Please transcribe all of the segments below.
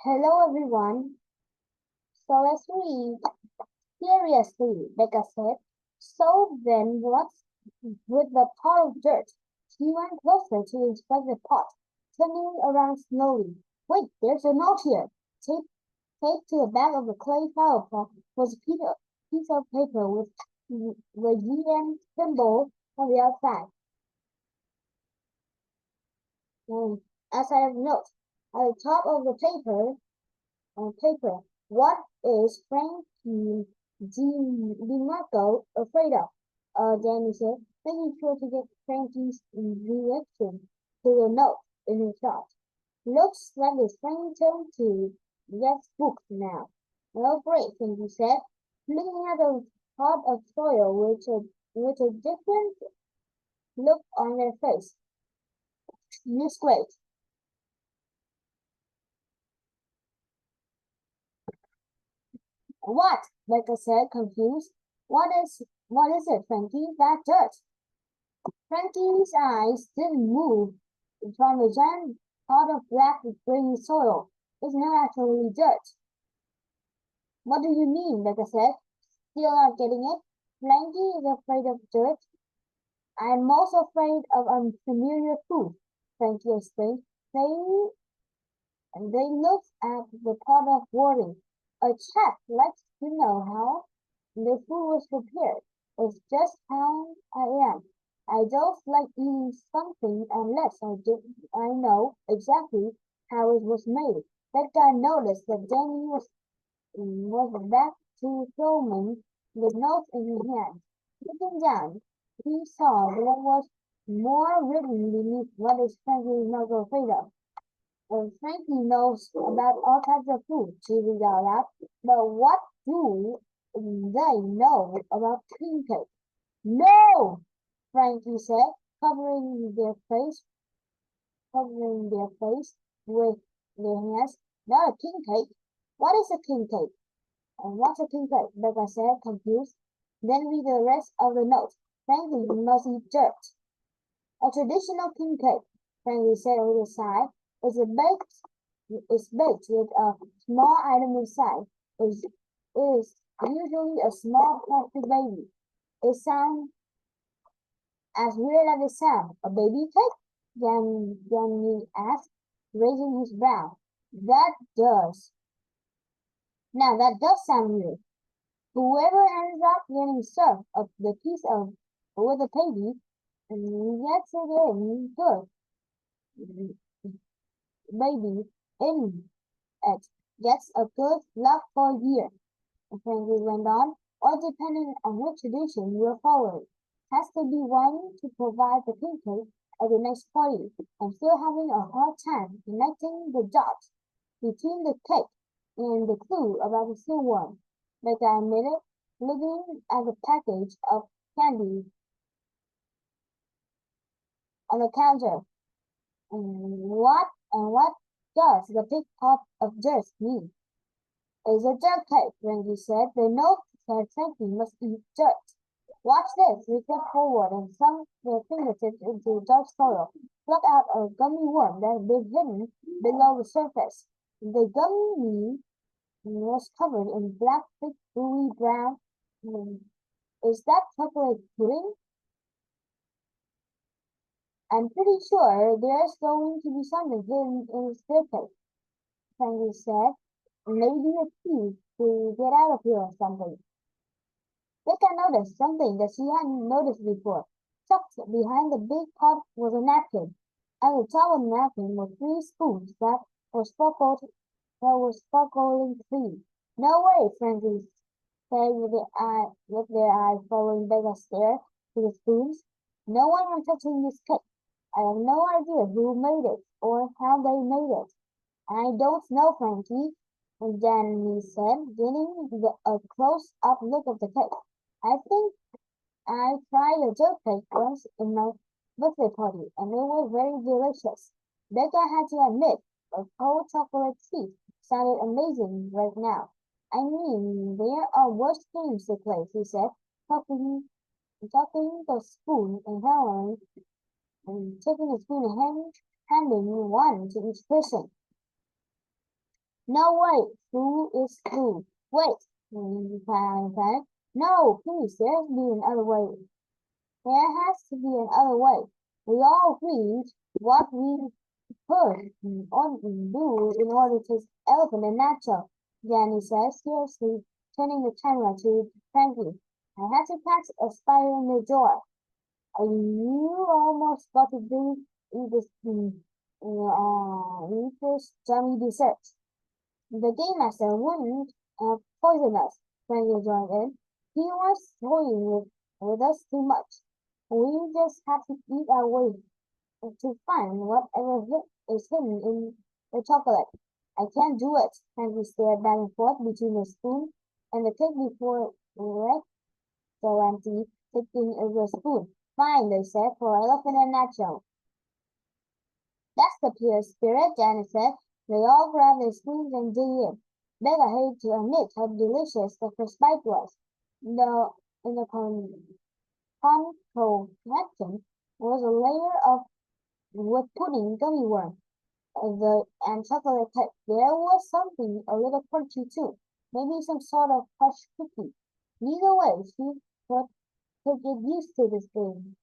Hello everyone. So let's read. Seriously, Becca said. So then what's with the pot of dirt? She went closer to inspect the pot, turning around slowly. Wait, there's a note here. Taped to the back of the clay flower pot was a piece of paper with the GM symbol on the outside. And outside of the note, at the top of the paper. What is Frankie DeMarco afraid of? Danny said, making sure to get Frankie's reaction to the note in his shot. Looks like it's Frankie's turn to get spooked now. Well, great, Frankie said, looking at a pot of soil with a different look on their face. Miss Great. What? Becca said, confused. What is it, Frankie? That dirt. Frankie's eyes didn't move from the giant pot of black grainy soil. It's not actually dirt. What do you mean? Becca said, still not getting it. Frankie is afraid of dirt. I'm most afraid of unfamiliar food, Frankie explained. They looked at the pot of worry. A chef likes to know how the food was prepared. It's just how I am. I don't like eating something unless I know exactly how it was made. That guy noticed that Danny was back to filming the note in his hand. Looking down, he saw there was more written beneath what is Frankie not afraid of. Frankie knows about all types of food, she read out loud. But what do they know about king cake? No! Frankie said, covering their face with their hands. Not a king cake. What is a king cake? And what's a king cake? Becca said, confused. Then read the rest of the note. Frankie must eat dirt. A traditional king cake, Frankie said with a sigh, is baked with a small item inside. Is usually a small plastic baby. It sounds as weird as it sounds. A baby cake? Danny asked, raising his brow. That does. Now that does sound weird. Whoever ends up getting served the piece of with a baby gets it in good. Baby in it gets a good luck for a year. Frankie went on, all depending on which tradition you're following. Has to be one to provide the pancake at the next party. I'm still having a hard time connecting the dots between the cake and the clue about the silkworm. But I admitted, looking at the package of candy on the counter. What does the big pot of dirt mean? It's a dirt cake, Randy said. The note said Frankie must eat dirt. Watch this. He stepped forward and sunk their fingertips into dark soil, plucked out a gummy worm that had been hidden below the surface. The gummy was covered in black, thick, gooey brown. Is that chocolate pudding? I'm pretty sure there's going to be something hidden in the staircase, Frankie said. Maybe a key to get out of here or something. Becca noticed something that she hadn't noticed before. Tucked behind the big pot was a napkin. At the top of the napkin were three spoons that were sparkling clean. No way, Frankie said with their eyes following Becca's stare to the spoons. No one am touching this cake. I have no idea who made it or how they made it. I don't know, Frankie, Danny said, getting a close-up look of the cake. I think I tried a dirt cake once in my birthday party, and it was very delicious. Becca had to admit, a cold chocolate tea sounded amazing right now. I mean, there are worse games to play, he said, tucking the spoon in her hand and taking the spoon in hand handing one to each person. No, wait, Sue is Sue. Wait, Panic. No, please, there's be another way. There has to be another way. We all read what we could do in order to elephant and natural, Danny says, seriously turning the camera to Frankie. I had to catch a spider in the door. You almost got to do eat this eat this yummy dessert. The game master wouldn't poison us, Frankie joined in. He was toying with us too much. We just have to eat our way to find whatever is hidden in the chocolate. I can't do it. Frankie stared back and forth between the spoon and the cake before restaurant taking the spoon. Fine, they said, for elephant and natural. That's the pure spirit, Janet said. They all grabbed their spoons and dig in. Becca hated to admit how delicious the first bite was. In the concoction was a layer of with pudding gummy worm and chocolate cake. There was something a little crunchy too, maybe some sort of crushed cookie. Neither way, she could get used to this game.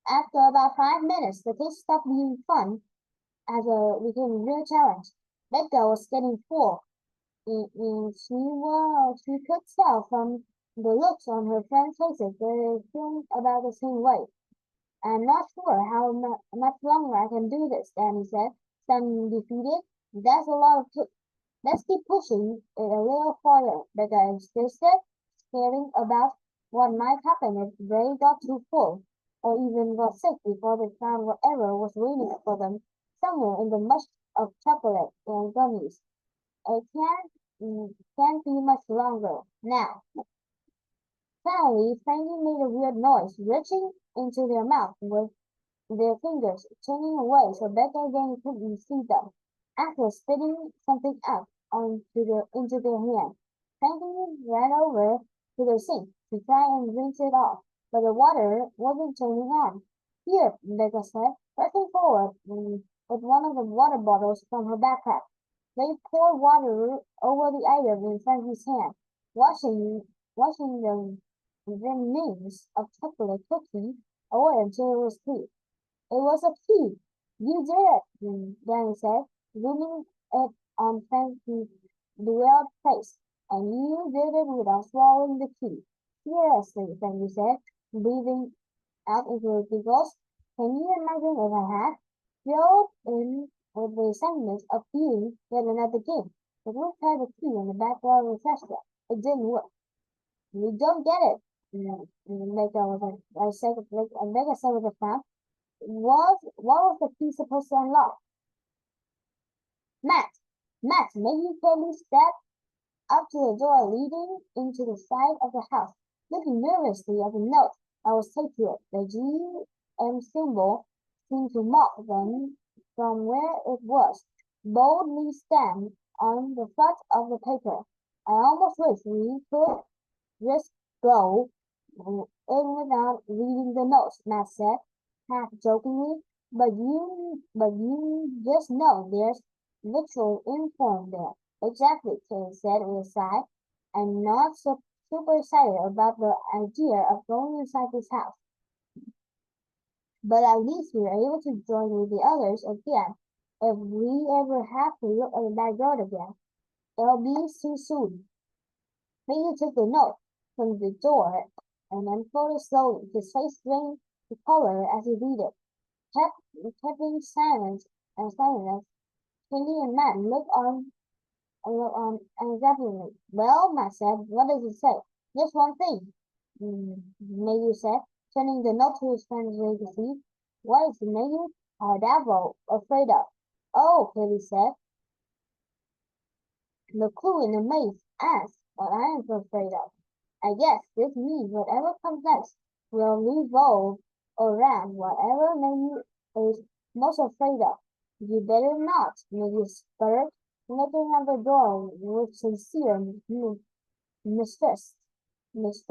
After about 5 minutes, the taste stopped being fun as it became a real challenge. Becca was getting full, and she could tell from the looks on her friends' faces they were feeling about the same way. I'm not sure how much longer I can do this, Danny said, standing defeated. That's a lot of cake. Let's keep pushing it a little farther, Becca insisted, staring about what might happen if they got too full, or even got sick before they found whatever was waiting for them somewhere in the mush of chocolate and gummies. It can't be much longer. Now, suddenly, Frankie made a weird noise, reaching into their mouth with their fingers, turning away so Becca again couldn't see them. After spitting something out into their hand, Frankie ran over to the sink to try and rinse it off, but the water wasn't turning on. Here, Becca said, rushing forward with one of the water bottles from her backpack. They poured water over the item in Frankie's hand, washing the remains of chocolate cookie away until it was clean. It was a key. You did it, Danny said, zooming it on Frankie's bewildered face. And you did it without swallowing the key. Seriously, Frankie said, breathing out into her giggles. Can you imagine if I had? Filled in with the excitement of being yet another game. But we tried the key in the back door of the refresher. It didn't work. We don't get it. Mega was like, I said, like, Mega said with a frown. What was the key supposed to unlock? Matt, maybe Kelly stepped up to the door leading into the side of the house, looking nervously at the note that was taped to it. The GM symbol seemed to mock them from where it was, boldly stamped on the front of the paper. I almost wish we could just go in without reading the notes, Matt said, half jokingly. But you just know there's literal inform there. Exactly, Kate said with a sigh. I'm not so super excited about the idea of going inside this house. But at least we're able to join with the others again. If we ever have to look at the backyard again, it'll be too soon. Maybe took the note from the door and unfolded slowly, his face drained the color as he read it. Keeping silence and silence, Kelly and Matt looked on anxiously. Well, Matt said, what does it say? Just one thing, Mayhew said, turning the note to his friend's way to see. What is the Mayhew or devil afraid of? Oh, Kelly said. The clue in the maze asks what I am afraid of. I guess this means whatever comes next will revolve around whatever Mayhew is most afraid of. You better not, Mayhew sputtered, looking at the door with sincere mistrust. If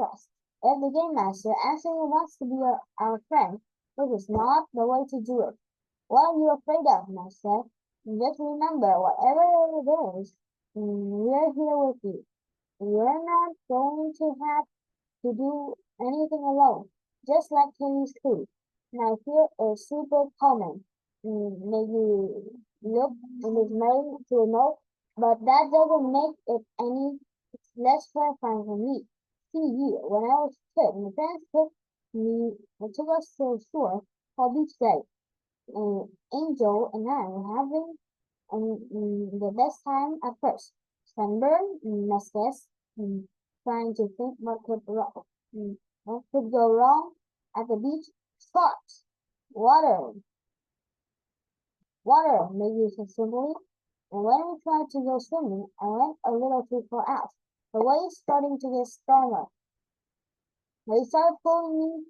the game master actually wants to be our friend, This is not the way to do it. What are you afraid of? I said. Just remember, whatever it is, we're here with you. You're not going to have to do anything alone, just like Kenny's food. And I feel a super comment. Maybe look in his mail to a note, but that doesn't make it any less terrifying for me. See you, when I was a kid, my parents took us to a shore called Beach Day. Angel and I were having the best time at first. Sunburn, restless, trying to think what could go wrong at the beach. Sharks, water, water, maybe said simply. And when we tried to go swimming, I went a little too far out. The waves starting to get stronger. They started pulling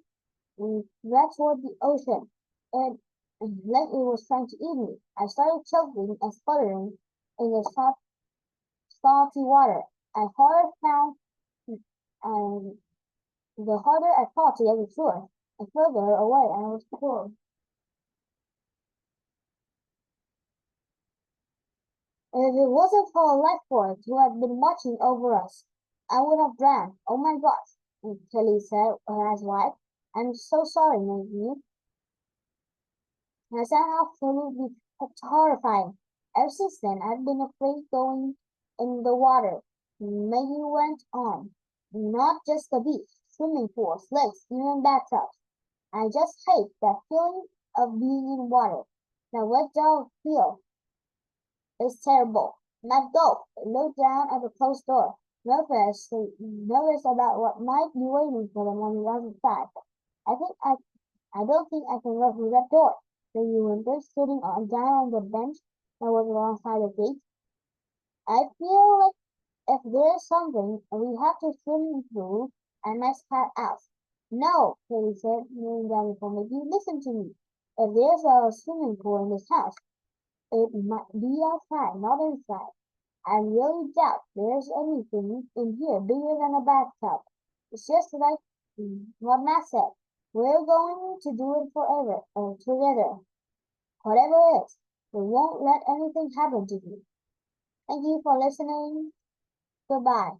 me back toward the ocean, and like it was trying to eat me. I started choking and sputtering in the salty water. I harder found, and the harder I fought to get to shore, the further away I was pulled. If it wasn't for a lifeguard who had been watching over us, I would have drowned. Oh my gosh, Kelly said, her eyes wide. I'm so sorry, Maggie. That sounded absolutely horrifying. Ever since then, I've been afraid going in the water. Maggie went on. Not just the beach, swimming pools, lakes, even bathtubs. I just hate that feeling of being in water. That wet dog feel is terrible. Matt gulped, looked down at the closed door, nervous about what might be waiting for them on the other side. I think I don't think I can go through that door. Lady Winters, sitting down on the bench that was alongside the gate. I feel like if there's something we have to swim through, I must cut out. No, Katie said, kneeling down before me. You listen to me. If there's a swimming pool in this house, it might be outside, not inside. I really doubt there's anything in here bigger than a bathtub. It's just like what Matt said. We're going to do it forever, together. Whatever it is, we won't let anything happen to you. Thank you for listening. Goodbye.